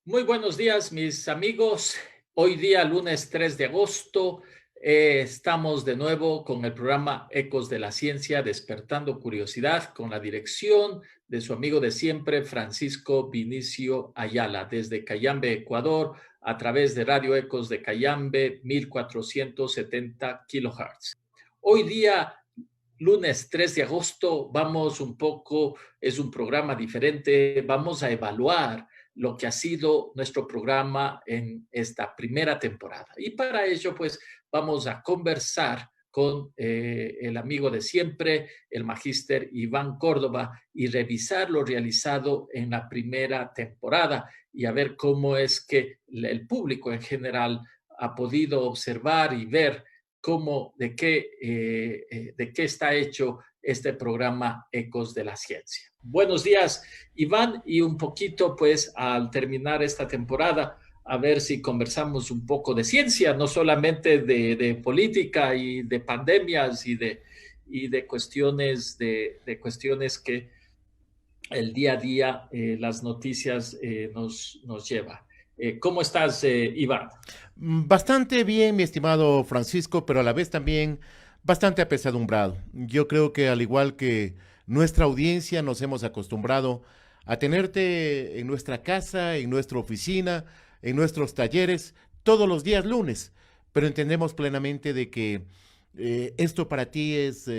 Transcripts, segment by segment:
Muy buenos días, mis amigos. Hoy día, lunes 3 de agosto, estamos de nuevo con el programa Ecos de la Ciencia, despertando curiosidad, con la dirección de su amigo de siempre, Francisco Vinicio Ayala, desde Cayambe, Ecuador, a través de Radio Ecos de Cayambe, 1470 kilohertz. Hoy día, lunes 3 de agosto, es un programa diferente, vamos a evaluar lo que ha sido nuestro programa en esta primera temporada. Y para ello, pues, vamos a conversar con el amigo de siempre, el magíster Iván Córdoba, y revisar lo realizado en la primera temporada y a ver cómo es que el público en general ha podido observar y ver de qué está hecho este programa Ecos de la Ciencia. Buenos días, Iván, y un poquito, pues, al terminar esta temporada, a ver si conversamos un poco de ciencia, no solamente de política y de pandemias y de cuestiones, de cuestiones que el día a día las noticias nos lleva. ¿Cómo estás, Iván? Bastante bien, mi estimado Francisco, pero a la vez también bastante apesadumbrado. Yo creo que al igual que nuestra audiencia nos hemos acostumbrado a tenerte en nuestra casa, en nuestra oficina, en nuestros talleres, todos los días lunes, pero entendemos plenamente de que esto para ti es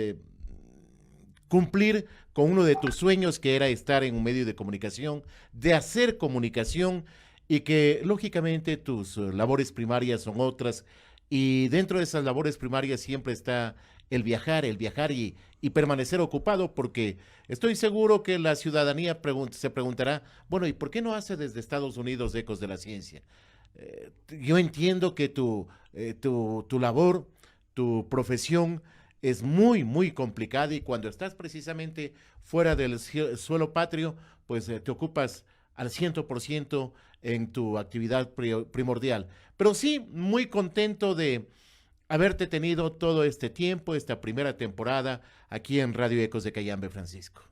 cumplir con uno de tus sueños, que era estar en un medio de comunicación, de hacer comunicación, y que lógicamente tus labores primarias son otras, y dentro de esas labores primarias siempre está el viajar y permanecer ocupado, porque estoy seguro que la ciudadanía se preguntará, bueno, ¿y por qué no hace desde Estados Unidos Ecos de la Ciencia? Yo entiendo que tu labor, tu profesión es muy, muy complicada, y cuando estás precisamente fuera del suelo patrio, pues te ocupas al 100% en tu actividad primordial. Pero sí, muy contento de haberte tenido todo este tiempo, esta primera temporada aquí en Radio Ecos de Cayambe, Francisco.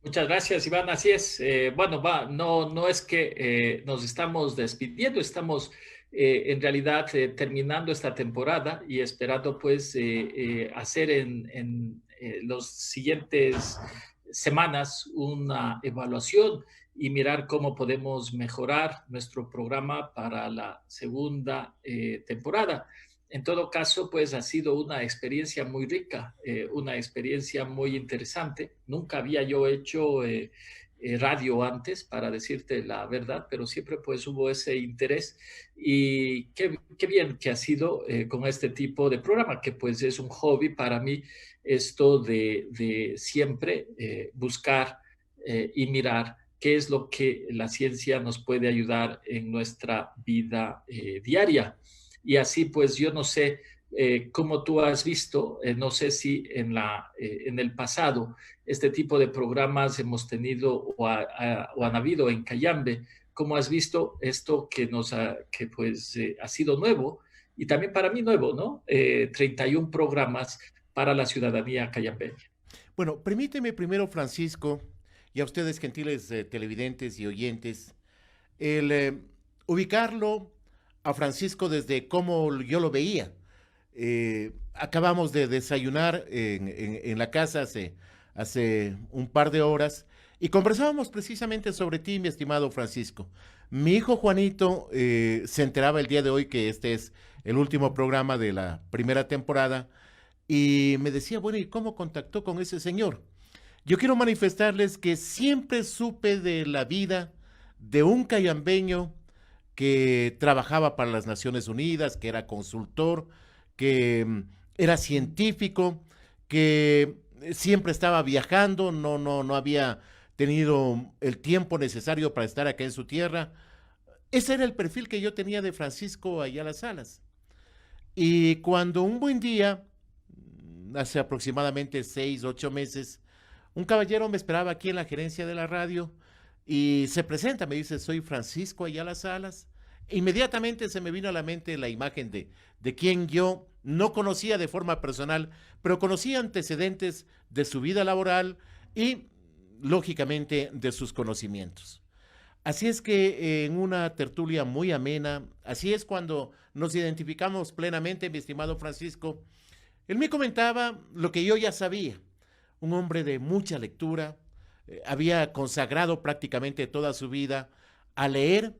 Muchas gracias, Iván. Así es. No es que nos estamos despidiendo, estamos en realidad terminando esta temporada y esperando, pues, hacer en los siguientes semanas una evaluación y mirar cómo podemos mejorar nuestro programa para la segunda temporada. En todo caso, pues ha sido una experiencia muy rica, una experiencia muy interesante. Nunca había yo hecho radio antes, para decirte la verdad, pero siempre pues hubo ese interés y qué bien que ha sido con este tipo de programa, que pues es un hobby para mí, esto de siempre buscar y mirar qué es lo que la ciencia nos puede ayudar en nuestra vida diaria. Y así, pues yo no sé cómo tú has visto, no sé si en el pasado este tipo de programas hemos tenido o han habido en Cayambe. ¿Cómo has visto esto que pues ha sido nuevo y también para mí nuevo, ¿no? 31 programas para la ciudadanía cayambeña. Bueno, permíteme primero, Francisco, y a ustedes, gentiles televidentes y oyentes, el ubicarlo a Francisco desde cómo yo lo veía. Acabamos de desayunar en la casa hace un par de horas, y conversábamos precisamente sobre ti, mi estimado Francisco. Mi hijo Juanito se enteraba el día de hoy que este es el último programa de la primera temporada, y me decía, bueno, ¿y cómo contactó con ese señor? Yo quiero manifestarles que siempre supe de la vida de un cayambeño que trabajaba para las Naciones Unidas, que era consultor, que era científico, que siempre estaba viajando, no había tenido el tiempo necesario para estar acá en su tierra. Ese era el perfil que yo tenía de Francisco Ayala Salas. Y cuando un buen día, hace aproximadamente 6, 8 meses, un caballero me esperaba aquí en la gerencia de la radio y se presenta, me dice, soy Francisco Ayala Salas. Inmediatamente se me vino a la mente la imagen de quien yo no conocía de forma personal, pero conocía antecedentes de su vida laboral y, lógicamente, de sus conocimientos. Así es que en una tertulia muy amena, así es cuando nos identificamos plenamente, mi estimado Francisco. Él me comentaba lo que yo ya sabía, un hombre de mucha lectura, había consagrado prácticamente toda su vida a leer,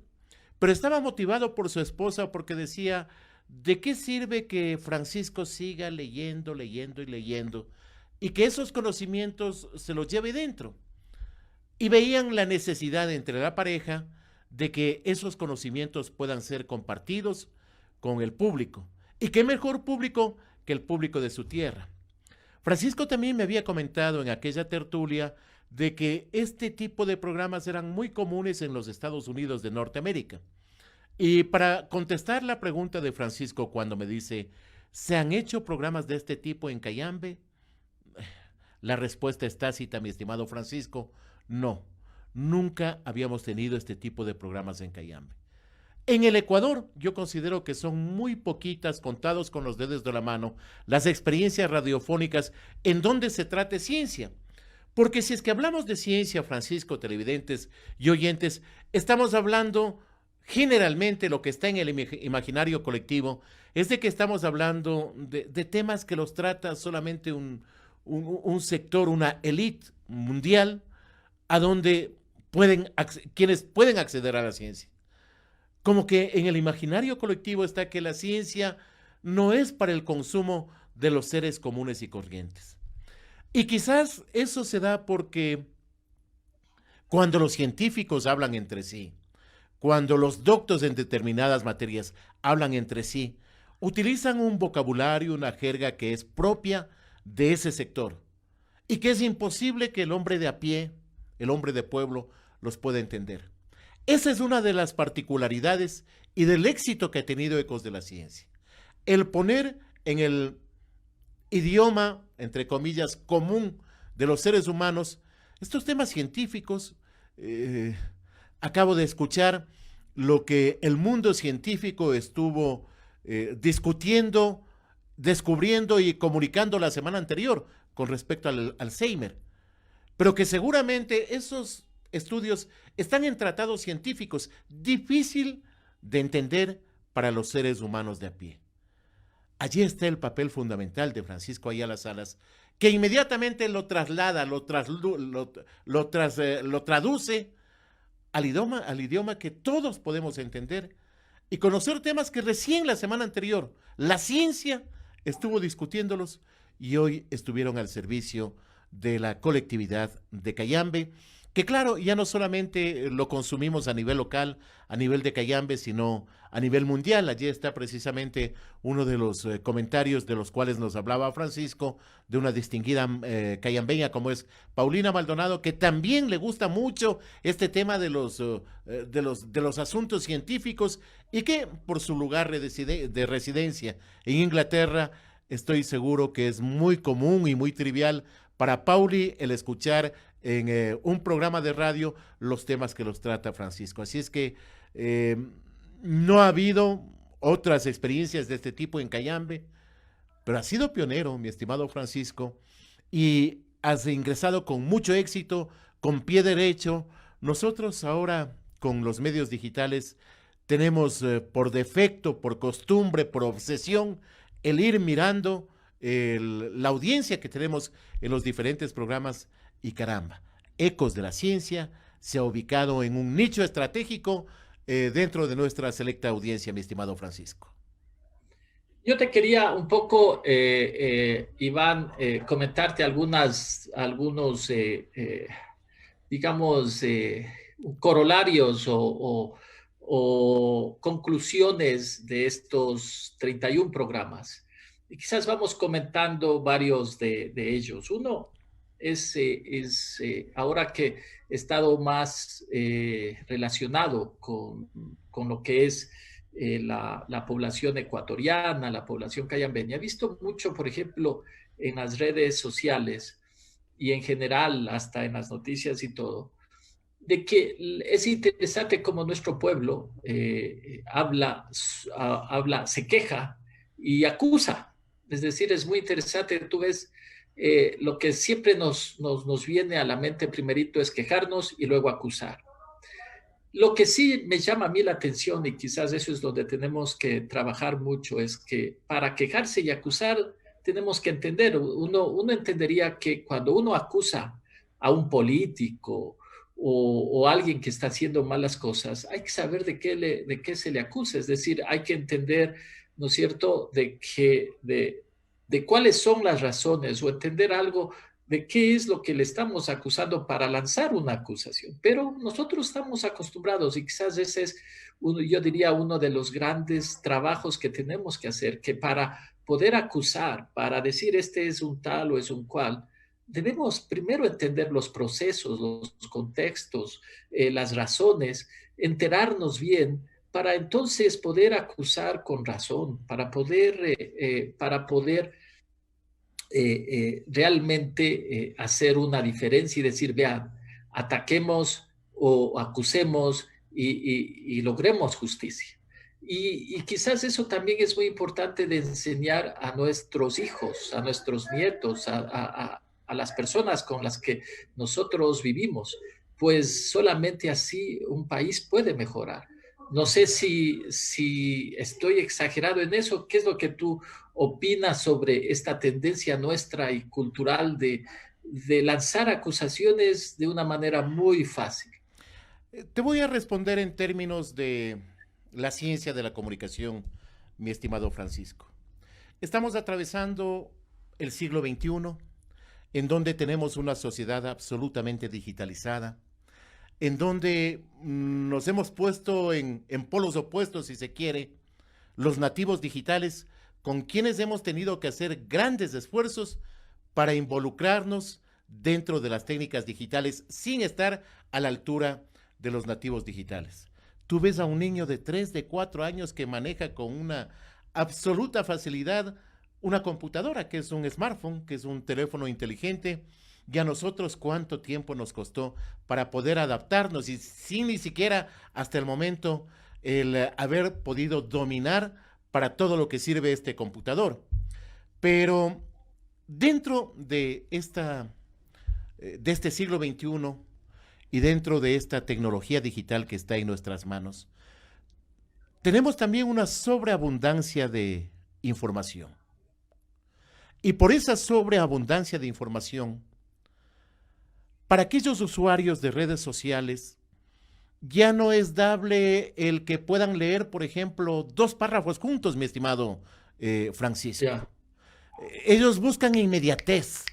pero estaba motivado por su esposa porque decía, ¿de qué sirve que Francisco siga leyendo, leyendo y leyendo y que esos conocimientos se los lleve dentro? Y veían la necesidad entre la pareja de que esos conocimientos puedan ser compartidos con el público. ¿Y qué mejor público que el público de su tierra? Francisco también me había comentado en aquella tertulia de que este tipo de programas eran muy comunes en los Estados Unidos de Norteamérica. Y para contestar la pregunta de Francisco cuando me dice, ¿se han hecho programas de este tipo en Cayambe? La respuesta es tácita, mi estimado Francisco, no. Nunca habíamos tenido este tipo de programas en Cayambe. En el Ecuador, yo considero que son muy poquitas, contados con los dedos de la mano, las experiencias radiofónicas en donde se trate ciencia. Porque si es que hablamos de ciencia, Francisco, televidentes y oyentes, estamos hablando generalmente lo que está en el imaginario colectivo, es de que estamos hablando de temas que los trata solamente un sector, una élite mundial, a donde quienes pueden acceder a la ciencia. Como que en el imaginario colectivo está que la ciencia no es para el consumo de los seres comunes y corrientes. Y quizás eso se da porque cuando los científicos hablan entre sí, cuando los doctos en determinadas materias hablan entre sí, utilizan un vocabulario, una jerga que es propia de ese sector y que es imposible que el hombre de a pie, el hombre de pueblo, los pueda entender. Esa es una de las particularidades y del éxito que ha tenido Ecos de la Ciencia. El poner en el idioma, entre comillas, común de los seres humanos, estos temas científicos. Acabo de escuchar lo que el mundo científico estuvo discutiendo, descubriendo y comunicando la semana anterior con respecto al Alzheimer, pero que seguramente esos estudios están en tratados científicos, difícil de entender para los seres humanos de a pie. Allí está el papel fundamental de Francisco Ayala Salas, que inmediatamente lo traslada, lo traduce al idioma que todos podemos entender y conocer temas que recién la semana anterior la ciencia estuvo discutiéndolos y hoy estuvieron al servicio de la colectividad de Cayambe, que claro, ya no solamente lo consumimos a nivel local, a nivel de Cayambe, sino a nivel mundial. Allí está precisamente uno de los comentarios de los cuales nos hablaba Francisco, de una distinguida cayambeña como es Paulina Maldonado, que también le gusta mucho este tema de los asuntos científicos y que por su lugar de residencia en Inglaterra, estoy seguro que es muy común y muy trivial para Pauli el escuchar en un programa de radio los temas que los trata Francisco. Así es que no ha habido otras experiencias de este tipo en Cayambe, pero has sido pionero, mi estimado Francisco, y has ingresado con mucho éxito, con pie derecho. Nosotros ahora, con los medios digitales, tenemos por defecto, por costumbre, por obsesión, el ir mirando la audiencia que tenemos en los diferentes programas y caramba, Ecos de la Ciencia se ha ubicado en un nicho estratégico dentro de nuestra selecta audiencia, mi estimado Francisco. Yo te quería un poco, Iván, comentarte algunos, digamos, corolarios o conclusiones de estos 31 programas. Y quizás vamos comentando varios de ellos. Uno es ahora que he estado más relacionado con lo que es la población ecuatoriana, la población cayambeña. He visto mucho, por ejemplo, en las redes sociales y en general, hasta en las noticias y todo, de que es interesante cómo nuestro pueblo se queja y acusa. Es decir, es muy interesante, tú ves, lo que siempre nos viene a la mente primerito es quejarnos y luego acusar. Lo que sí me llama a mí la atención, y quizás eso es donde tenemos que trabajar mucho, es que para quejarse y acusar tenemos que entender, uno entendería que cuando uno acusa a un político o alguien que está haciendo malas cosas, hay que saber de qué se le acusa, es decir, hay que entender, ¿no es cierto?, de cuáles son las razones o entender algo de qué es lo que le estamos acusando para lanzar una acusación. Pero nosotros estamos acostumbrados y quizás ese es, yo diría, uno de los grandes trabajos que tenemos que hacer, que para poder acusar, para decir este es un tal o es un cual, debemos primero entender los procesos, los contextos, las razones, enterarnos bien para entonces poder acusar con razón, para poder realmente hacer una diferencia y decir, vean, ataquemos o acusemos y logremos justicia. Y quizás eso también es muy importante de enseñar a nuestros hijos, a nuestros nietos, a las personas con las que nosotros vivimos, pues solamente así un país puede mejorar. No sé si estoy exagerado en eso. ¿Qué es lo que tú opinas sobre esta tendencia nuestra y cultural de lanzar acusaciones de una manera muy fácil? Te voy a responder en términos de la ciencia de la comunicación, mi estimado Francisco. Estamos atravesando el siglo XXI, en donde tenemos una sociedad absolutamente digitalizada, en donde nos hemos puesto en polos opuestos, si se quiere, los nativos digitales, con quienes hemos tenido que hacer grandes esfuerzos para involucrarnos dentro de las técnicas digitales sin estar a la altura de los nativos digitales. Tú ves a un niño de 3, de 4 años que maneja con una absoluta facilidad una computadora, que es un smartphone, que es un teléfono inteligente, y a nosotros cuánto tiempo nos costó para poder adaptarnos y sin ni siquiera hasta el momento el haber podido dominar para todo lo que sirve este computador. Pero dentro de este siglo XXI y dentro de esta tecnología digital que está en nuestras manos, tenemos también una sobreabundancia de información. Y por esa sobreabundancia de información, para aquellos usuarios de redes sociales, ya no es dable el que puedan leer, por ejemplo, 2 párrafos juntos, mi estimado Francisco. Ya. Ellos buscan inmediatez,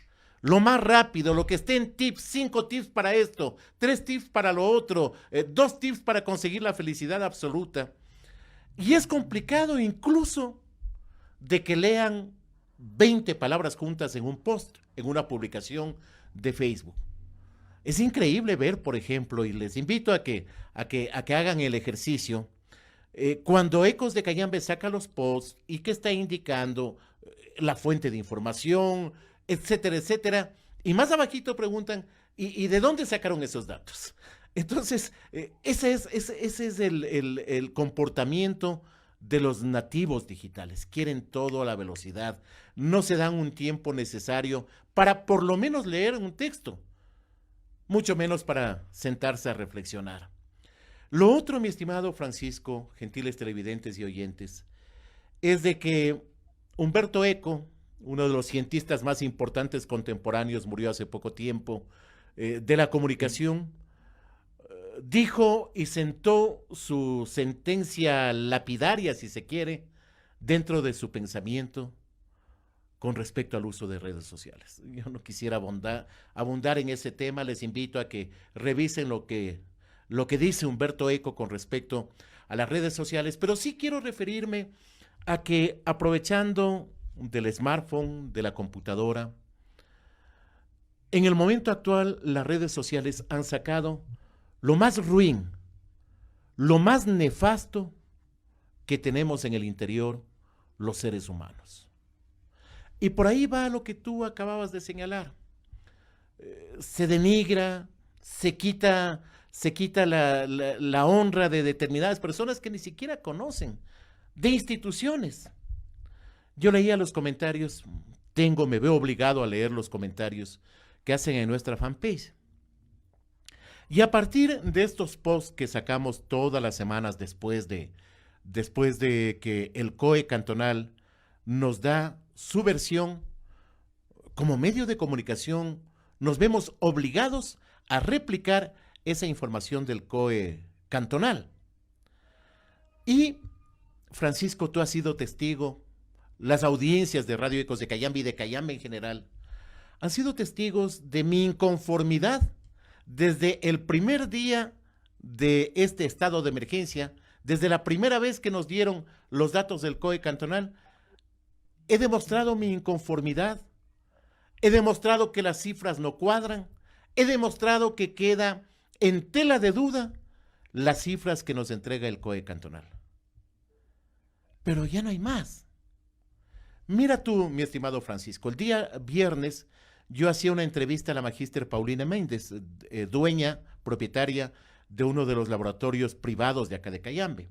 lo más rápido, lo que esté en tips, 5 tips para esto, 3 tips para lo otro, 2 tips para conseguir la felicidad absoluta. Y es complicado incluso de que lean 20 palabras juntas en un post, en una publicación de Facebook. Es increíble ver, por ejemplo, y les invito a que hagan el ejercicio, cuando Ecos de Cayambe saca los posts y que está indicando la fuente de información, etcétera, etcétera, y más abajito preguntan, ¿y de dónde sacaron esos datos? Entonces, ese es el comportamiento de los nativos digitales. Quieren todo a la velocidad, no se dan un tiempo necesario para por lo menos leer un texto, mucho menos para sentarse a reflexionar. Lo otro, mi estimado Francisco, gentiles televidentes y oyentes, es de que Humberto Eco, uno de los cientistas más importantes contemporáneos, murió hace poco tiempo, de la comunicación, dijo y sentó su sentencia lapidaria, si se quiere, dentro de su pensamiento con respecto al uso de redes sociales. Yo no quisiera abundar en ese tema, les invito a que revisen lo que dice Humberto Eco con respecto a las redes sociales, pero sí quiero referirme a que aprovechando del smartphone, de la computadora, en el momento actual las redes sociales han sacado lo más ruin, lo más nefasto que tenemos en el interior los seres humanos. Y por ahí va lo que tú acababas de señalar. Se denigra, se quita la honra de determinadas personas que ni siquiera conocen, de instituciones. Yo leía los comentarios, me veo obligado a leer los comentarios que hacen en nuestra fanpage. Y a partir de estos posts que sacamos todas las semanas después de que el COE cantonal nos da su versión, como medio de comunicación, nos vemos obligados a replicar esa información del COE cantonal. Y, Francisco, tú has sido testigo, las audiencias de Radio Ecos de Cayambe y de Cayambe en general, han sido testigos de mi inconformidad desde el primer día de este estado de emergencia, desde la primera vez que nos dieron los datos del COE cantonal. He demostrado mi inconformidad, he demostrado que las cifras no cuadran, he demostrado que queda en tela de duda las cifras que nos entrega el COE cantonal. Pero ya no hay más. Mira tú, mi estimado Francisco, el día viernes yo hacía una entrevista a la magíster Paulina Méndez, dueña, propietaria de uno de los laboratorios privados de acá de Cayambe.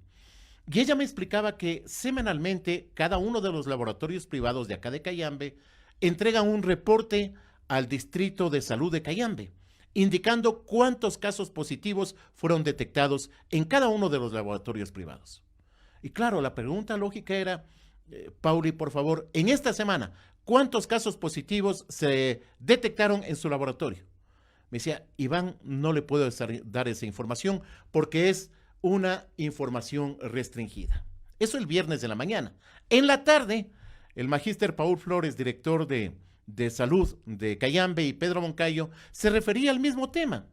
Y ella me explicaba que semanalmente cada uno de los laboratorios privados de acá de Cayambe entregan un reporte al Distrito de Salud de Cayambe, indicando cuántos casos positivos fueron detectados en cada uno de los laboratorios privados. Y claro, la pregunta lógica era, Pauli, por favor, en esta semana, ¿cuántos casos positivos se detectaron en su laboratorio? Me decía, Iván, no le puedo dar esa información porque es una información restringida. Eso el viernes de la mañana. En la tarde, el magíster Paul Flores, director de salud de Cayambe, y Pedro Moncayo, se refería al mismo tema.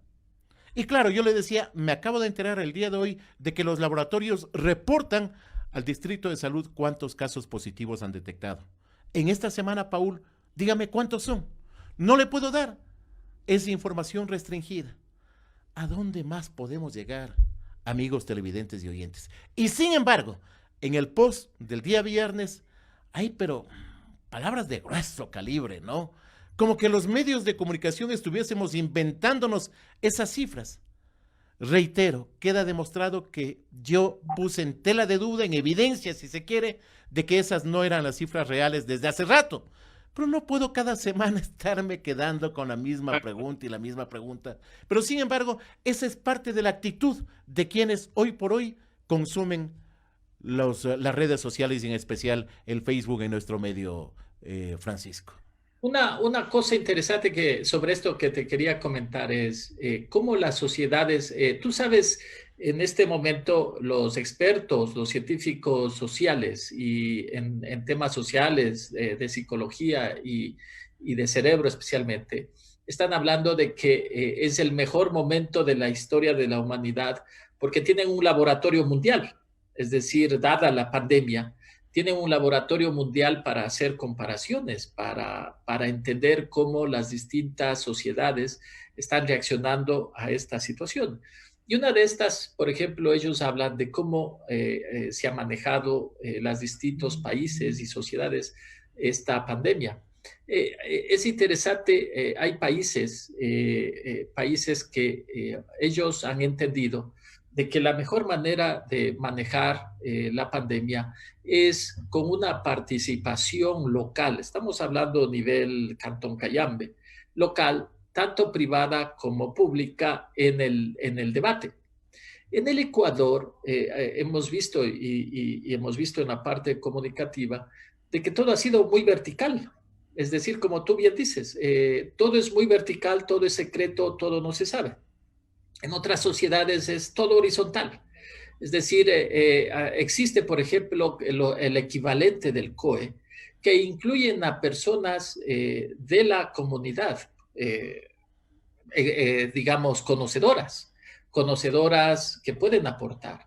Y claro, yo le decía, me acabo de enterar el día de hoy de que los laboratorios reportan al Distrito de Salud cuántos casos positivos han detectado. En esta semana, Paul, dígame cuántos son. No le puedo dar. Es información restringida. ¿A dónde más podemos llegar, amigos televidentes y oyentes? Y sin embargo, en el post del día viernes, hay pero palabras de grueso calibre, ¿no? Como que los medios de comunicación estuviésemos inventándonos esas cifras. Reitero, queda demostrado que yo puse en tela de duda, en evidencia, si se quiere, de que esas no eran las cifras reales desde hace rato. Pero no puedo cada semana estarme quedando con la misma pregunta y la misma pregunta. Pero sin embargo, esa es parte de la actitud de quienes hoy por hoy consumen las redes sociales y en especial el Facebook en nuestro medio, Francisco. Una cosa interesante sobre esto que te quería comentar es cómo las sociedades, tú sabes, en este momento los expertos, los científicos sociales y en temas sociales, de psicología y de cerebro especialmente, están hablando de que es el mejor momento de la historia de la humanidad porque tienen un laboratorio mundial, es decir, dada la pandemia tienen un laboratorio mundial para hacer comparaciones, para entender cómo las distintas sociedades están reaccionando a esta situación. Y una de estas, por ejemplo, ellos hablan de cómo se ha manejado los distintos países y sociedades esta pandemia. Es interesante, hay países que ellos han entendido de que la mejor manera de manejar la pandemia es con una participación local. Estamos hablando a nivel Cantón Cayambe, local, tanto privada como pública en el debate. En el Ecuador hemos visto y hemos visto en la parte comunicativa de que todo ha sido muy vertical. Es decir, como tú bien dices, todo es muy vertical, todo es secreto, todo no se sabe. En otras sociedades es todo horizontal. Es decir, existe, por ejemplo, el equivalente del COE, que incluyen a personas de la comunidad, digamos, conocedoras que pueden aportar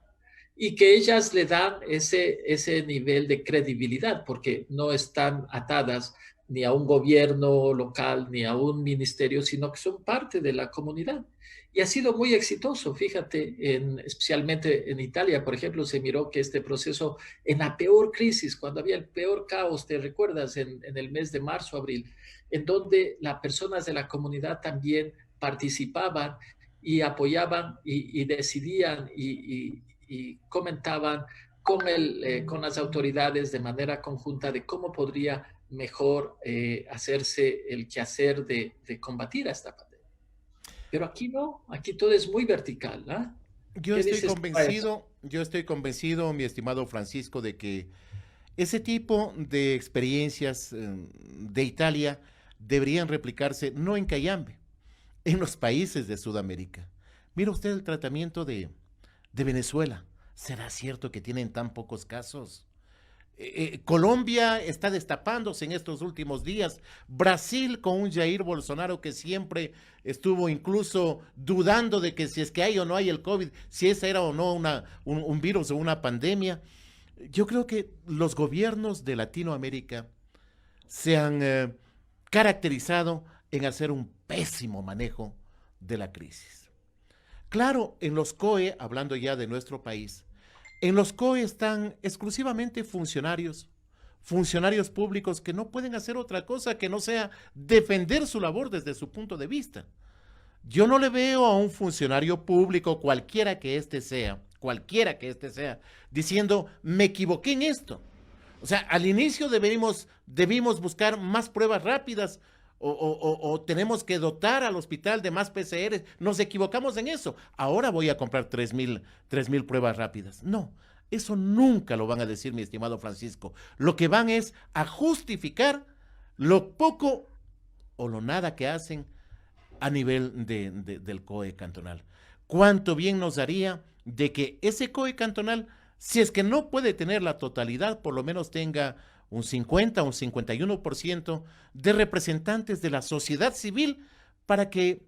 y que ellas le dan ese nivel de credibilidad porque no están atadas ni a un gobierno local ni a un ministerio, sino que son parte de la comunidad. Y ha sido muy exitoso, fíjate, especialmente en Italia, por ejemplo, se miró que este proceso, en la peor crisis, cuando había el peor caos, te recuerdas, en el mes de marzo, abril, en donde las personas de la comunidad también participaban y apoyaban y decidían y comentaban con las autoridades de manera conjunta de cómo podría mejor hacerse el quehacer de combatir a esta pandemia. Pero aquí no, aquí todo es muy vertical, ¿ah? ¿Qué dices tú a eso? Yo estoy convencido, mi estimado Francisco, de que ese tipo de experiencias de Italia deberían replicarse no en Cayambe, en los países de Sudamérica. Mira usted el tratamiento de Venezuela. ¿Será cierto que tienen tan pocos casos? Colombia está destapándose en estos últimos días. Brasil con un Jair Bolsonaro que siempre estuvo incluso dudando de que si es que hay o no hay el COVID, si esa era o no un virus o una pandemia. Yo creo que los gobiernos de Latinoamérica se han caracterizado en hacer un pésimo manejo de la crisis. Claro, en los COE, hablando ya de nuestro país, en los COE están exclusivamente funcionarios públicos que no pueden hacer otra cosa que no sea defender su labor desde su punto de vista. Yo no le veo a un funcionario público, cualquiera que éste sea, diciendo, me equivoqué en esto. O sea, al inicio debimos buscar más pruebas rápidas o tenemos que dotar al hospital de más PCR. Nos equivocamos en eso. Ahora voy a comprar 3,000 pruebas rápidas. No, eso nunca lo van a decir, mi estimado Francisco. Lo que van es a justificar lo poco o lo nada que hacen a nivel del COE cantonal. ¿Cuánto bien nos daría de que ese COE cantonal, si es que no puede tener la totalidad, por lo menos tenga un 50, un 51% de representantes de la sociedad civil para que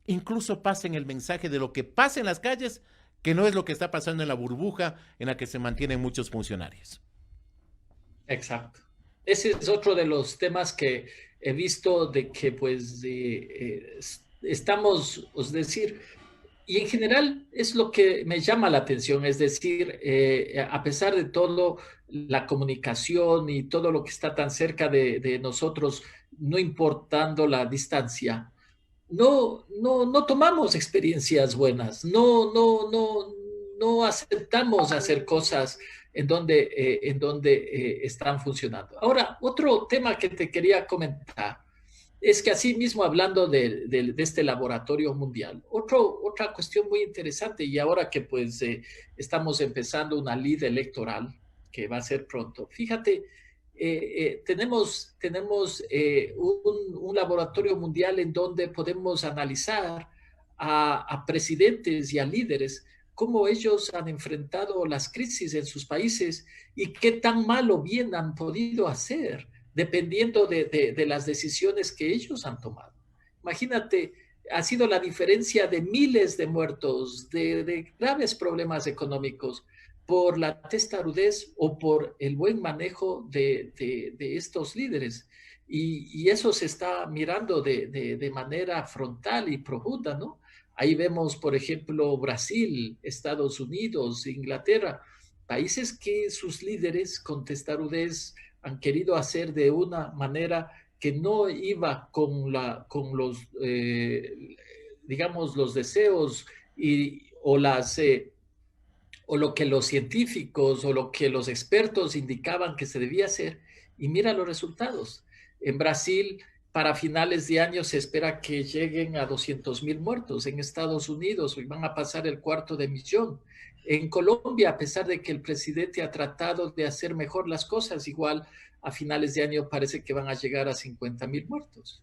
incluso pasen el mensaje de lo que pasa en las calles, que no es lo que está pasando en la burbuja en la que se mantienen muchos funcionarios? Exacto. Ese es otro de los temas que he visto de que pues estamos, es decir, y en general es lo que me llama la atención, es decir, a pesar de todo, la comunicación y todo lo que está tan cerca de nosotros, no importando la distancia, no tomamos experiencias buenas, no aceptamos hacer cosas en donde están funcionando. Ahora, otro tema que te quería comentar es que así mismo hablando de este laboratorio mundial, otra cuestión muy interesante y ahora que pues estamos empezando una lid electoral que va a ser pronto, fíjate, tenemos un laboratorio mundial en donde podemos analizar a presidentes y a líderes cómo ellos han enfrentado las crisis en sus países y qué tan mal o bien han podido hacer dependiendo de las decisiones que ellos han tomado. Imagínate, ha sido la diferencia de miles de muertos, de graves problemas económicos por la testarudez o por el buen manejo de estos líderes. Y eso se está mirando de manera frontal y profunda, ¿no? Ahí vemos, por ejemplo, Brasil, Estados Unidos, Inglaterra, países que sus líderes con testarudez han querido hacer de una manera que no iba con los, digamos, los deseos o lo que los científicos o lo que los expertos indicaban que se debía hacer. Y mira los resultados. En Brasil, para finales de año se espera que lleguen a 200,000 muertos. En Estados Unidos van a pasar el 250,000. En Colombia, a pesar de que el presidente ha tratado de hacer mejor las cosas, igual a finales de año parece que van a llegar a 50,000 muertos.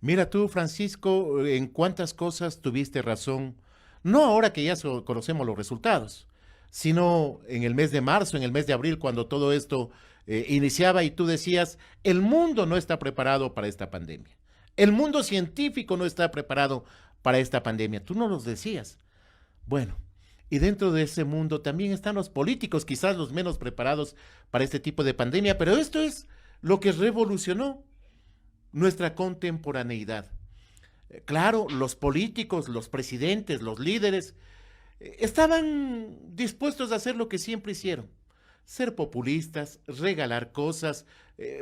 Mira tú, Francisco, en cuántas cosas tuviste razón, no ahora que ya conocemos los resultados, sino en el mes de marzo, en el mes de abril, cuando todo esto iniciaba y tú decías, el mundo no está preparado para esta pandemia, el mundo científico no está preparado para esta pandemia, tú no los decías. Bueno, y dentro de ese mundo también están los políticos, quizás los menos preparados para este tipo de pandemia, pero esto es lo que revolucionó nuestra contemporaneidad. Claro, los políticos, los presidentes, los líderes, estaban dispuestos a hacer lo que siempre hicieron, ser populistas, regalar cosas,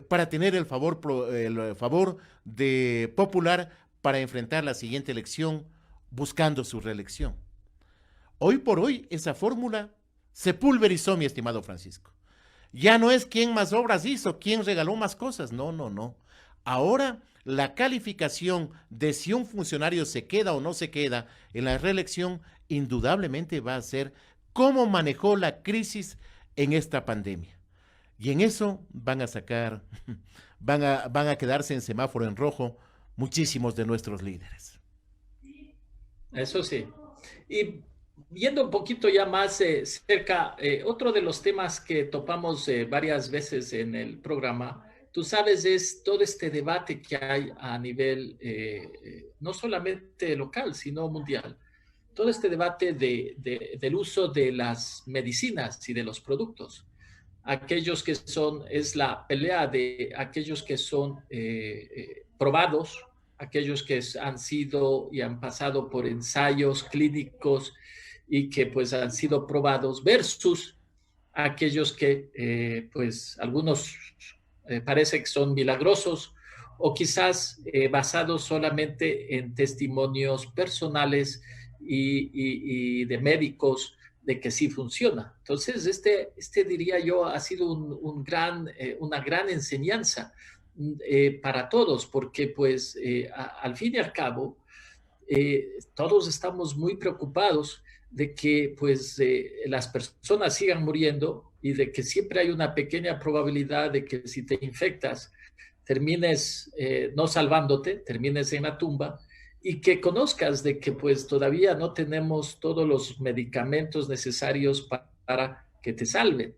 para tener el favor de popular para enfrentar la siguiente elección buscando su reelección. Hoy por hoy esa fórmula se pulverizó, mi estimado Francisco. Ya no es quién más obras hizo, quién regaló más cosas, no. Ahora la calificación de si un funcionario se queda o no se queda en la reelección, indudablemente va a ser cómo manejó la crisis en esta pandemia. Y en eso van a sacar, van a quedarse en semáforo en rojo muchísimos de nuestros líderes. Eso sí. Y yendo un poquito ya más cerca, otro de los temas que topamos varias veces en el programa, tú sabes, es todo este debate que hay a nivel no solamente local, sino mundial. Todo este debate del uso de las medicinas y de los productos. Aquellos que son, es la pelea de aquellos que son probados, aquellos que han sido y han pasado por ensayos clínicos y que pues han sido probados versus aquellos que pues algunos parece que son milagrosos o quizás basados solamente en testimonios personales y de médicos de que sí funciona. Entonces, diría yo, ha sido una gran enseñanza para todos, porque pues al fin y al cabo, todos estamos muy preocupados de que pues las personas sigan muriendo y de que siempre hay una pequeña probabilidad de que si te infectas, termines no salvándote, termines en la tumba y que conozcas de que pues todavía no tenemos todos los medicamentos necesarios para que te salven.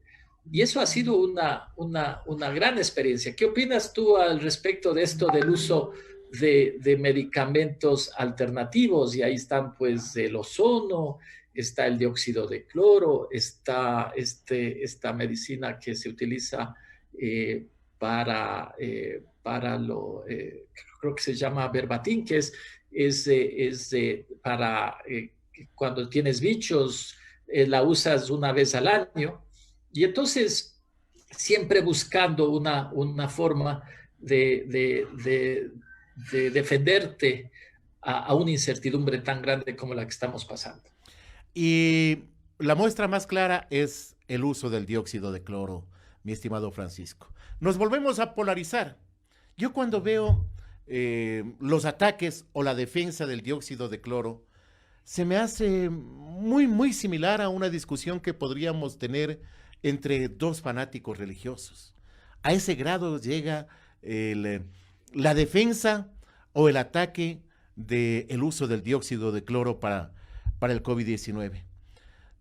Y eso ha sido una gran experiencia. ¿Qué opinas tú al respecto de esto del uso de medicamentos alternativos? Y ahí están pues el ozono, está el dióxido de cloro, está esta medicina que se utiliza creo que se llama Verbatim, que es para cuando tienes bichos, la usas una vez al año. Y entonces, siempre buscando una forma de defenderte a una incertidumbre tan grande como la que estamos pasando. Y la muestra más clara es el uso del dióxido de cloro, mi estimado Francisco. Nos volvemos a polarizar. Yo cuando veo los ataques o la defensa del dióxido de cloro, se me hace muy similar a una discusión que podríamos tener entre dos fanáticos religiosos. A ese grado llega la defensa o el ataque del uso del dióxido de cloro para el COVID-19.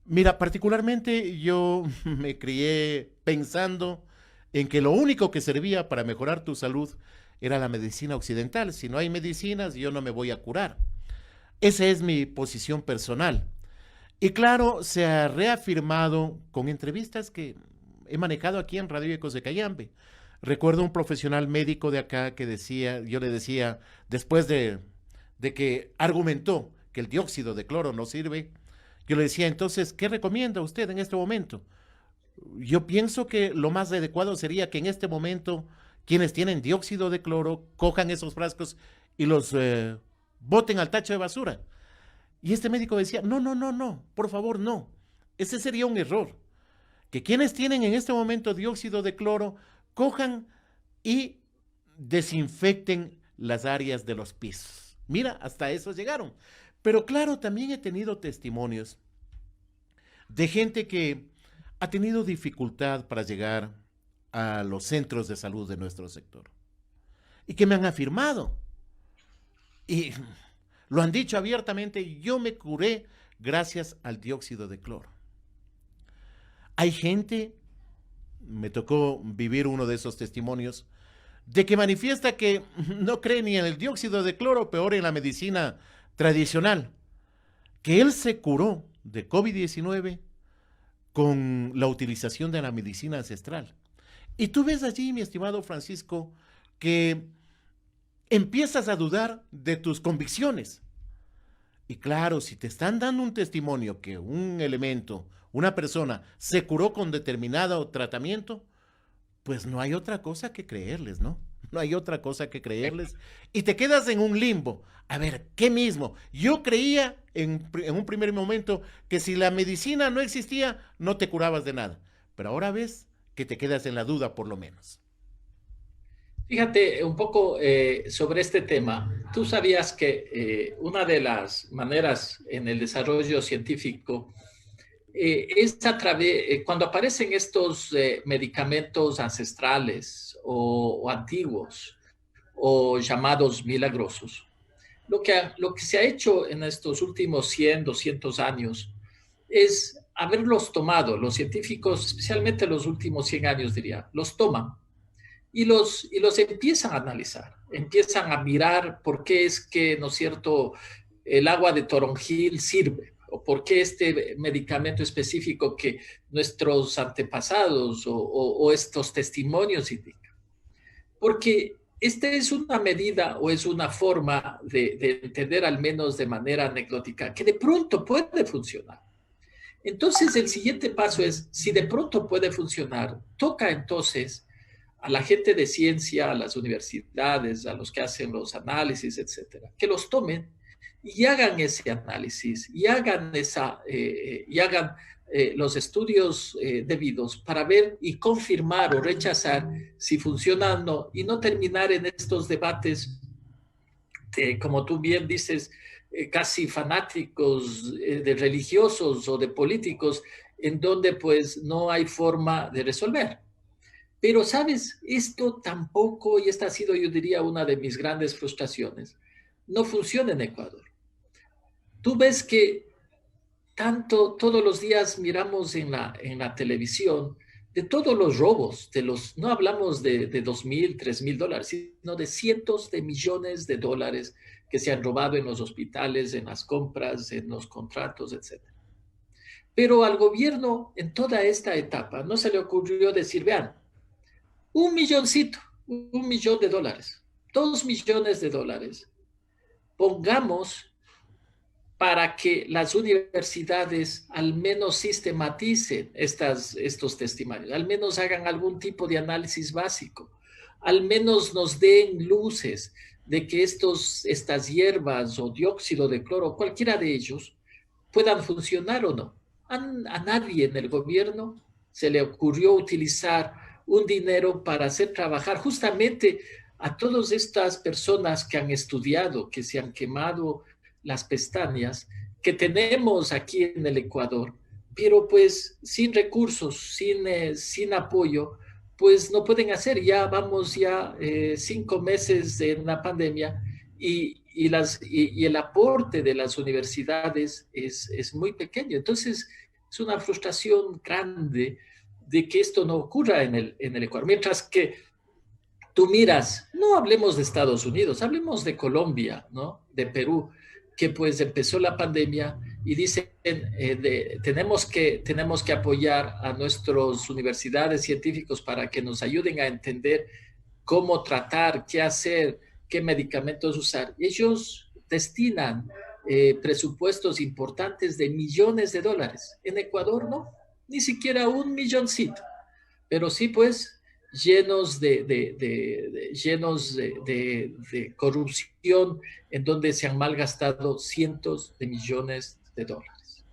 Mira, particularmente yo me crié pensando en que lo único que servía para mejorar tu salud era la medicina occidental. Si no hay medicinas, yo no me voy a curar. Esa es mi posición personal. Y claro, se ha reafirmado con entrevistas que he manejado aquí en Radio Ecos de Cayambe. Recuerdo un profesional médico de acá que decía, yo le decía, después de que argumentó que el dióxido de cloro no sirve, yo le decía, entonces, ¿qué recomienda usted en este momento? Yo pienso que lo más adecuado sería que en este momento quienes tienen dióxido de cloro cojan esos frascos y los boten al tacho de basura. Y este médico decía, no, por favor, no. Ese sería un error. Que quienes tienen en este momento dióxido de cloro cojan y desinfecten las áreas de los pisos. Mira, hasta eso llegaron. Pero claro, también he tenido testimonios de gente que ha tenido dificultad para llegar a los centros de salud de nuestro sector. Y que me han afirmado. Y lo han dicho abiertamente, yo me curé gracias al dióxido de cloro. Hay gente, me tocó vivir uno de esos testimonios, de que manifiesta que no cree ni en el dióxido de cloro, peor en la medicina tradicional, que él se curó de COVID-19 con la utilización de la medicina ancestral. Y tú ves allí, mi estimado Francisco, que empiezas a dudar de tus convicciones. Y claro, si te están dando un testimonio que un elemento, una persona, se curó con determinado tratamiento, pues no hay otra cosa que creerles, ¿no? No hay otra cosa que creerles. Y te quedas en un limbo. A ver, ¿qué mismo? Yo creía en un primer momento que si la medicina no existía, no te curabas de nada. Pero ahora ves que te quedas en la duda por lo menos. Fíjate un poco sobre este tema. Tú sabías que una de las maneras en el desarrollo científico es a través, cuando aparecen estos medicamentos ancestrales o antiguos o llamados milagrosos, lo que se ha hecho en estos últimos 100, 200 años es haberlos tomado, los científicos, especialmente los últimos 100 años diría, los toman y los empiezan a analizar, empiezan a mirar por qué es que, ¿no es cierto?, el agua de toronjil sirve, o por qué este medicamento específico que nuestros antepasados o estos testimonios indican. Porque esta es una medida o es una forma de entender, al menos de manera anecdótica, que de pronto puede funcionar. Entonces, el siguiente paso es, si de pronto puede funcionar, toca entonces a la gente de ciencia, a las universidades, a los que hacen los análisis, etcétera, que los tomen y hagan ese análisis y hagan los estudios debidos para ver y confirmar o rechazar si funciona o no y no terminar en estos debates, como tú bien dices, casi fanáticos de religiosos o de políticos, en donde pues no hay forma de resolver. Pero, ¿sabes? Esto tampoco, y esta ha sido, yo diría, una de mis grandes frustraciones, no funciona en Ecuador. Tú ves que todos los días miramos en la televisión de todos los robos, no hablamos de 2.000, 3.000 dólares, sino de cientos de millones de dólares que se han robado en los hospitales, en las compras, en los contratos, etcétera. Pero al gobierno en toda esta etapa no se le ocurrió decir, vean, un milloncito, 1 millón de dólares, 2 millones de dólares. Pongamos para que las universidades al menos sistematicen estos testimonios, al menos hagan algún tipo de análisis básico, al menos nos den luces de que estas hierbas o dióxido de cloro, cualquiera de ellos, puedan funcionar o no. A nadie en el gobierno se le ocurrió utilizar un dinero para hacer trabajar justamente a todas estas personas que han estudiado, que se han quemado las pestañas, que tenemos aquí en el Ecuador, pero pues sin recursos, sin apoyo, pues no pueden hacer. Ya vamos ya 5 meses de una pandemia y el aporte de las universidades es muy pequeño. Entonces, es una frustración grande de que esto no ocurra en el Ecuador. Mientras que tú miras, no hablemos de Estados Unidos, hablemos de Colombia, ¿no? De Perú, que pues empezó la pandemia y dicen, tenemos que apoyar a nuestras universidades científicos para que nos ayuden a entender cómo tratar, qué hacer, qué medicamentos usar. Ellos destinan presupuestos importantes de millones de dólares. En Ecuador no, ni siquiera un milloncito, pero sí pues llenos de corrupción en donde se han malgastado cientos de millones de dólares.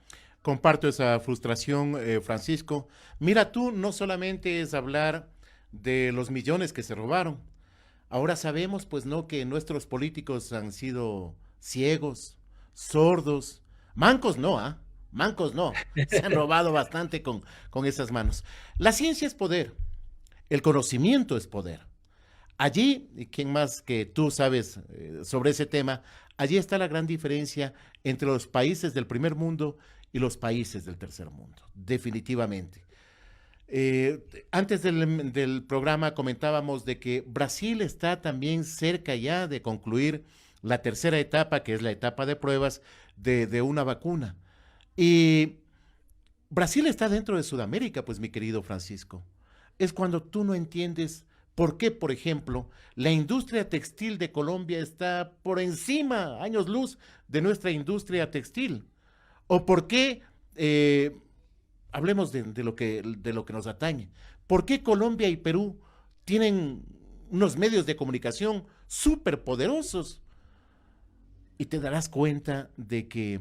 Comparto esa frustración, Francisco. Mira, tú no solamente es hablar de los millones que se robaron. Ahora sabemos, pues, no, que nuestros políticos han sido ciegos, sordos, mancos no, ¿ah? Mancos no. Se han robado bastante con esas manos. La ciencia es poder, el conocimiento es poder. Allí, ¿quién más que tú sabes sobre ese tema? Allí está la gran diferencia entre los países del primer mundo y los países del tercer mundo, definitivamente. Antes del programa comentábamos de que Brasil está también cerca ya de concluir la tercera etapa, que es la etapa de pruebas de una vacuna. Y Brasil está dentro de Sudamérica, pues mi querido Francisco. Es cuando tú no entiendes por qué, por ejemplo, la industria textil de Colombia está por encima, años luz, de nuestra industria textil. O por qué, hablemos de lo que nos atañe, por qué Colombia y Perú tienen unos medios de comunicación súper poderosos. Y te darás cuenta de que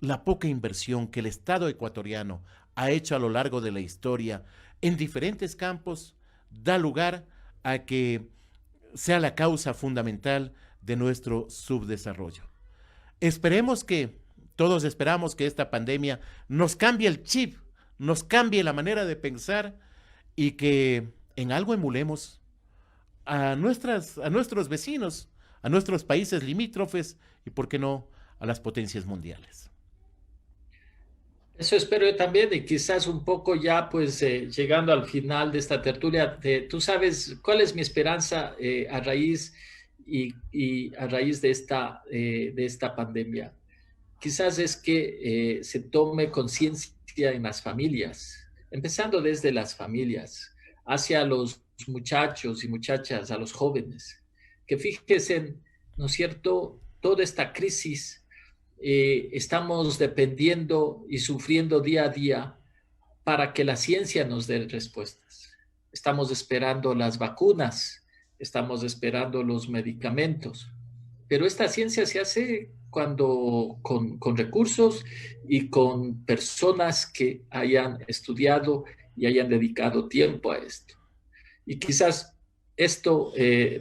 la poca inversión que el Estado ecuatoriano ha hecho a lo largo de la historia en diferentes campos da lugar a que sea la causa fundamental de nuestro subdesarrollo. Esperemos que, todos esperamos que esta pandemia nos cambie el chip, nos cambie la manera de pensar y que en algo emulemos a nuestros vecinos, a nuestros países limítrofes y, por qué no, a las potencias mundiales. Eso espero yo también, y quizás un poco ya, pues, llegando al final de esta tertulia, tú sabes cuál es mi esperanza a raíz y a raíz de esta pandemia. Quizás es que se tome conciencia en las familias, empezando desde las familias, hacia los muchachos y muchachas, a los jóvenes, que fíjense, ¿no es cierto?, toda esta crisis estamos dependiendo y sufriendo día a día para que la ciencia nos dé respuestas. Estamos esperando las vacunas, estamos esperando los medicamentos, pero esta ciencia se hace cuando con recursos y con personas que hayan estudiado y hayan dedicado tiempo a esto. Y quizás esto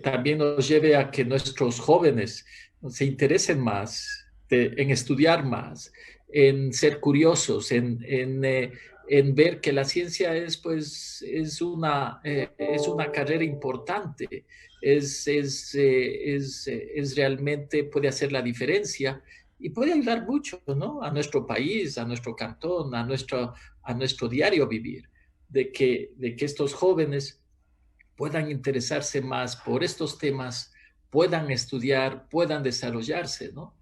también nos lleve a que nuestros jóvenes se interesen más en estudiar más, en ser curiosos, en ver que la ciencia es, pues, es una carrera importante, es realmente puede hacer la diferencia y puede ayudar mucho, ¿no? A nuestro país, a nuestro cantón, a nuestro diario vivir, de que estos jóvenes puedan interesarse más por estos temas, puedan estudiar, puedan desarrollarse, ¿no?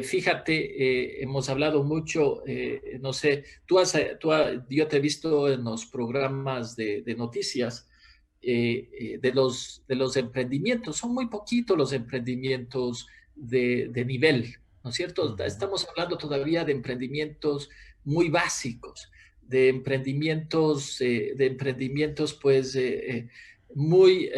Fíjate, hemos hablado mucho, no sé, yo te he visto en los programas de noticias de los emprendimientos, son muy poquitos los emprendimientos de nivel, ¿no es cierto? Ujú. Estamos hablando todavía de emprendimientos muy básicos, de emprendimientos pues muy,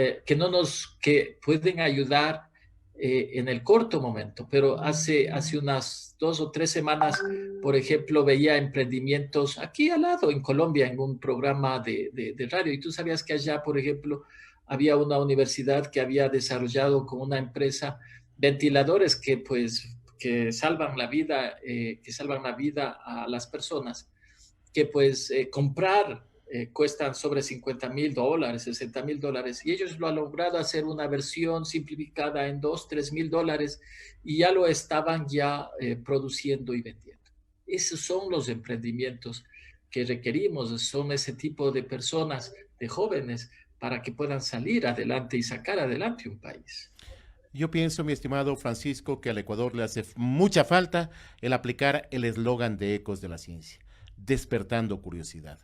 que pueden ayudar en el corto momento, pero hace unas 2 o 3 semanas, por ejemplo, veía emprendimientos aquí al lado, en Colombia, en un programa de radio, y tú sabías que allá, por ejemplo, había una universidad que había desarrollado con una empresa ventiladores que pues que salvan la vida a las personas que pues comprar cuestan sobre $50,000, $60,000, y ellos lo han logrado hacer una versión simplificada en $2, $3,000 y ya lo estaban ya produciendo y vendiendo. Esos son los emprendimientos que requerimos, son ese tipo de personas, de jóvenes, para que puedan salir adelante y sacar adelante un país. Yo pienso, mi estimado Francisco, que al Ecuador le hace mucha falta el aplicar el eslogan de Ecos de la Ciencia, despertando curiosidad.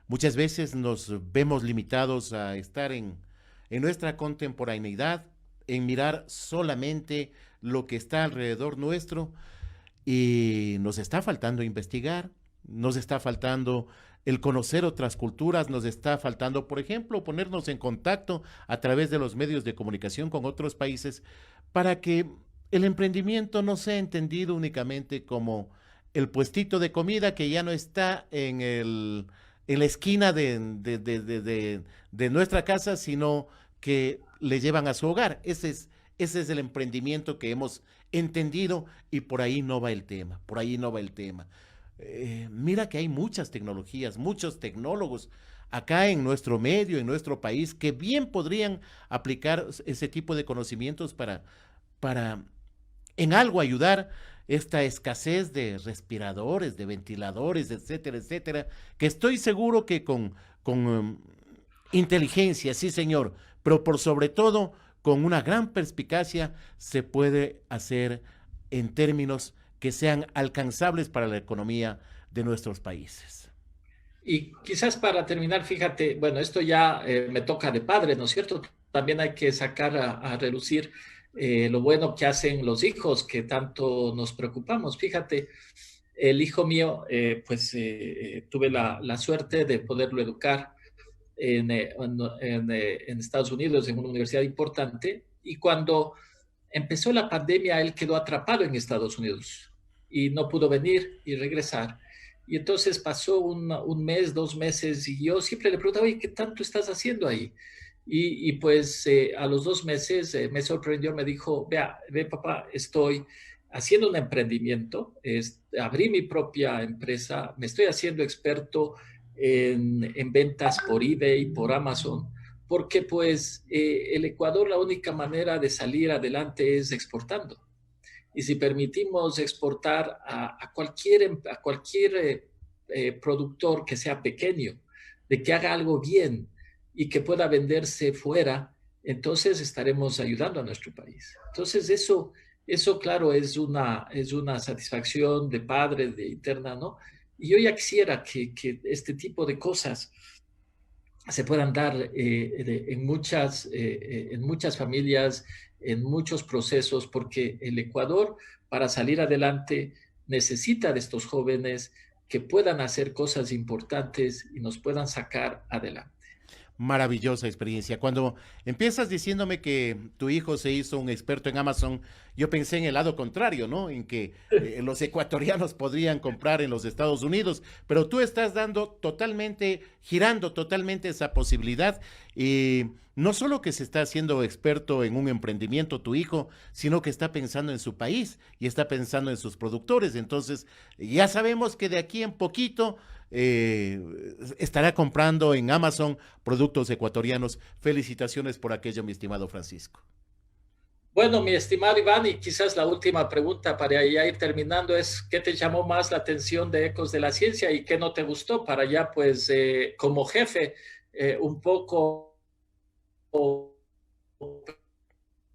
Muchas veces nos vemos limitados a estar en nuestra contemporaneidad, en mirar solamente lo que está alrededor nuestro y nos está faltando investigar, nos está faltando el conocer otras culturas, nos está faltando, por ejemplo, ponernos en contacto a través de los medios de comunicación con otros países para que el emprendimiento no sea entendido únicamente como el puestito de comida que ya no está en la esquina de nuestra casa, sino que le llevan a su hogar. Ese es el emprendimiento que hemos entendido y por ahí no va el tema, por ahí no va el tema. Mira que hay muchas tecnologías, muchos tecnólogos acá en nuestro medio, en nuestro país, que bien podrían aplicar ese tipo de conocimientos para en algo ayudar esta escasez de respiradores, de ventiladores, etcétera, etcétera, que estoy seguro que con inteligencia, sí señor, pero por sobre todo con una gran perspicacia se puede hacer en términos que sean alcanzables para la economía de nuestros países. Y quizás para terminar, fíjate, bueno, esto ya me toca de padre, ¿no es cierto? También hay que sacar a relucir lo bueno que hacen los hijos, que tanto nos preocupamos. Fíjate, el hijo mío, tuve la suerte de poderlo educar en Estados Unidos, en una universidad importante, y cuando empezó la pandemia, él quedó atrapado en Estados Unidos y no pudo venir y regresar. Y entonces pasó un mes, 2 meses, y yo siempre le preguntaba, oye, ¿qué tanto estás haciendo ahí? Y pues a los 2 meses me sorprendió, me dijo, vea, ve papá, estoy haciendo un emprendimiento, abrí mi propia empresa, me estoy haciendo experto en ventas por eBay, por Amazon, porque pues el Ecuador la única manera de salir adelante es exportando. Y si permitimos exportar a cualquier productor que sea pequeño, de que haga algo bien y que pueda venderse fuera, entonces estaremos ayudando a nuestro país. Entonces eso claro, es una satisfacción de padre, de interna, ¿no? Y yo ya quisiera que este tipo de cosas se puedan dar en muchas familias, en muchos procesos, porque el Ecuador, para salir adelante, necesita de estos jóvenes que puedan hacer cosas importantes y nos puedan sacar adelante. Maravillosa experiencia. Cuando empiezas diciéndome que tu hijo se hizo un experto en Amazon, yo pensé en el lado contrario, ¿no? En que los ecuatorianos podrían comprar en los Estados Unidos, pero tú estás dando totalmente, girando totalmente esa posibilidad. Y no solo que se está haciendo experto en un emprendimiento tu hijo, sino que está pensando en su país y está pensando en sus productores. Entonces, ya sabemos que de aquí en poquito estará comprando en Amazon productos ecuatorianos. Felicitaciones por aquello, mi estimado Francisco. Bueno, mi estimado Iván, y quizás la última pregunta para ya ir terminando es, ¿qué te llamó más la atención de Ecos de la Ciencia y qué no te gustó? Para ya, pues, como jefe, un poco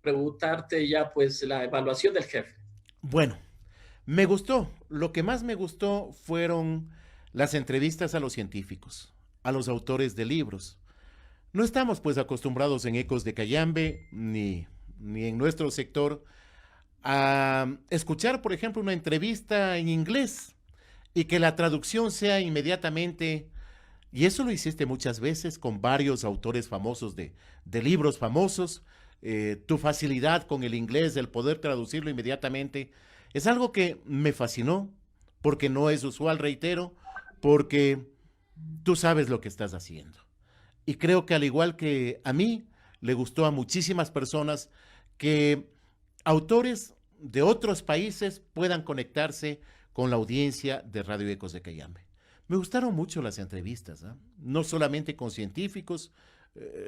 preguntarte ya, pues, la evaluación del jefe. Bueno, me gustó. Lo que más me gustó fueron las entrevistas a los científicos, a los autores de libros. No estamos pues acostumbrados en Ecos de Cayambe ni en nuestro sector a escuchar, por ejemplo, una entrevista en inglés y que la traducción sea inmediatamente, y eso lo hiciste muchas veces con varios autores famosos de libros famosos, tu facilidad con el inglés, el poder traducirlo inmediatamente, es algo que me fascinó, porque no es usual, reitero, porque tú sabes lo que estás haciendo. Y creo que al igual que a mí, le gustó a muchísimas personas que autores de otros países puedan conectarse con la audiencia de Radio Ecos de Cayambe. Me gustaron mucho las entrevistas, ¿eh? No solamente con científicos,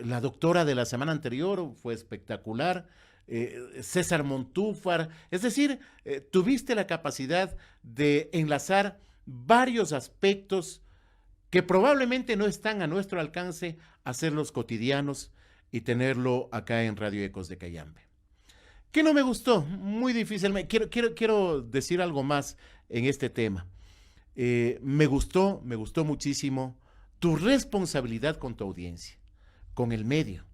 la doctora de la semana anterior fue espectacular, César Montúfar, es decir, tuviste la capacidad de enlazar varios aspectos que probablemente no están a nuestro alcance, hacerlos cotidianos y tenerlo acá en Radio Ecos de Cayambe. ¿Qué no me gustó? Muy difícil. Quiero decir algo más en este tema. Me gustó muchísimo tu responsabilidad con tu audiencia, con el medio.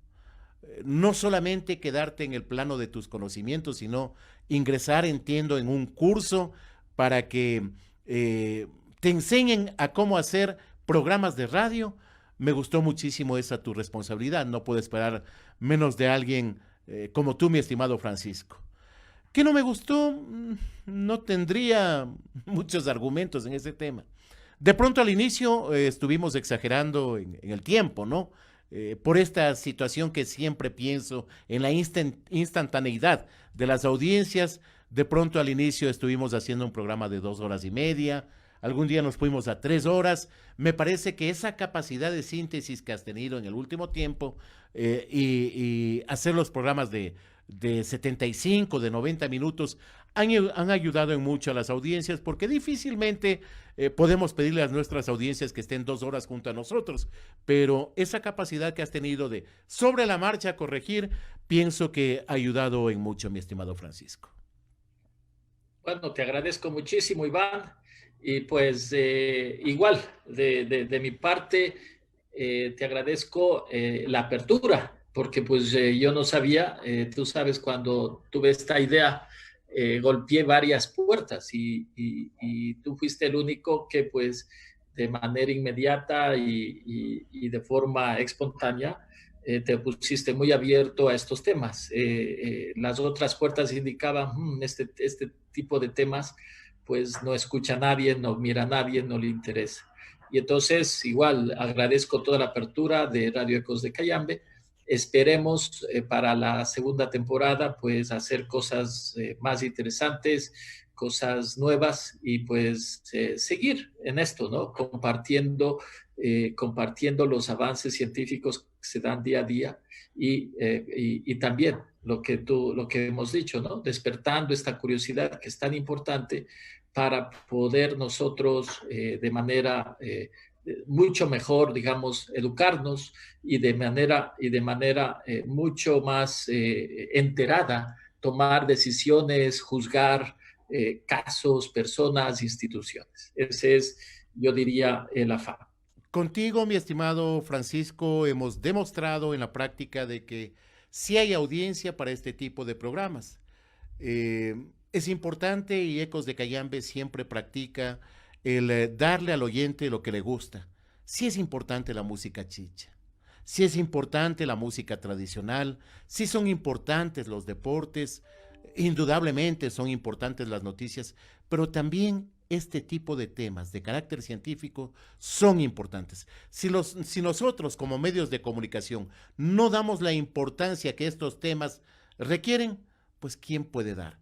No solamente quedarte en el plano de tus conocimientos, sino ingresar, entiendo, en un curso para que te enseñen a cómo hacer programas de radio. Me gustó muchísimo esa tu responsabilidad. No puedo esperar menos de alguien como tú, mi estimado Francisco. ¿Qué no me gustó? No tendría muchos argumentos en ese tema. De pronto al inicio estuvimos exagerando en el tiempo, ¿no? Por esta situación que siempre pienso en la instantaneidad de las audiencias. De pronto al inicio estuvimos haciendo un programa de 2 horas y media, algún día nos fuimos a 3 horas. Me parece que esa capacidad de síntesis que has tenido en el último tiempo y hacer los programas de 75, de 90 minutos, han ayudado en mucho a las audiencias, porque difícilmente podemos pedirle a nuestras audiencias que estén 2 horas junto a nosotros, pero esa capacidad que has tenido de sobre la marcha corregir, pienso que ha ayudado en mucho, mi estimado Francisco. Bueno, te agradezco muchísimo, Iván. Y pues igual, de mi parte, te agradezco la apertura, porque pues yo no sabía, tú sabes, cuando tuve esta idea, golpeé varias puertas y tú fuiste el único que pues de manera inmediata y de forma espontánea te pusiste muy abierto a estos temas. Las otras puertas indicaban este tipo de temas, pues no escucha a nadie, no mira a nadie, no le interesa. Y entonces, igual, agradezco toda la apertura de Radio Ecos de Cayambe esperemos para la segunda temporada pues hacer cosas más interesantes, cosas nuevas y pues seguir en esto, ¿no? Compartiendo los avances científicos que se dan día a día y también lo que hemos dicho, ¿no? Despertando esta curiosidad que es tan importante para poder nosotros de manera mucho mejor, digamos, educarnos y de manera mucho más enterada tomar decisiones, juzgar casos, personas, instituciones. Ese es, yo diría, el afán. Contigo, mi estimado Francisco, hemos demostrado en la práctica de que sí hay audiencia para este tipo de programas. Es importante y Ecos de Cayambe siempre practica el darle al oyente lo que le gusta. Sí es importante la música chicha, sí es importante la música tradicional, sí son importantes los deportes, indudablemente son importantes las noticias, pero también este tipo de temas de carácter científico son importantes. Si nosotros como medios de comunicación no damos la importancia que estos temas requieren, pues ¿quién puede dar?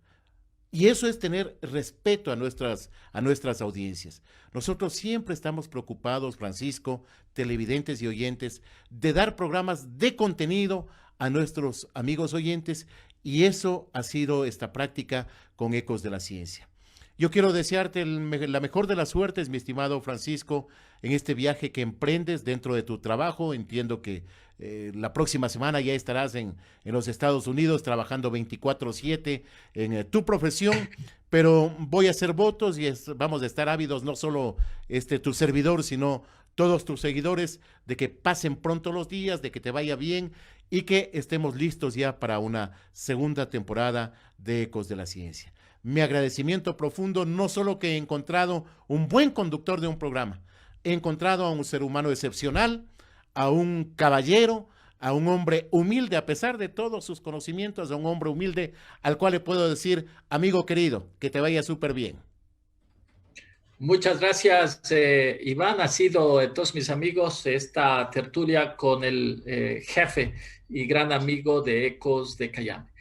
Y eso es tener respeto a nuestras audiencias. Nosotros siempre estamos preocupados, Francisco, televidentes y oyentes, de dar programas de contenido a nuestros amigos oyentes, y eso ha sido esta práctica con Ecos de la Ciencia. Yo quiero desearte la mejor de las suertes, mi estimado Francisco, en este viaje que emprendes dentro de tu trabajo. Entiendo que la próxima semana ya estarás en los Estados Unidos trabajando 24/7 en tu profesión, pero voy a hacer votos y vamos a estar ávidos, no solo tu servidor, sino todos tus seguidores, de que pasen pronto los días, de que te vaya bien y que estemos listos ya para una segunda temporada de Ecos de la Ciencia. Mi agradecimiento profundo, no solo que he encontrado un buen conductor de un programa, he encontrado a un ser humano excepcional, a un caballero, a un hombre humilde, a pesar de todos sus conocimientos, a un hombre humilde al cual le puedo decir, amigo querido, que te vaya súper bien. Muchas gracias, Iván. Ha sido de todos mis amigos esta tertulia con el jefe y gran amigo de Ecos de Cayambe.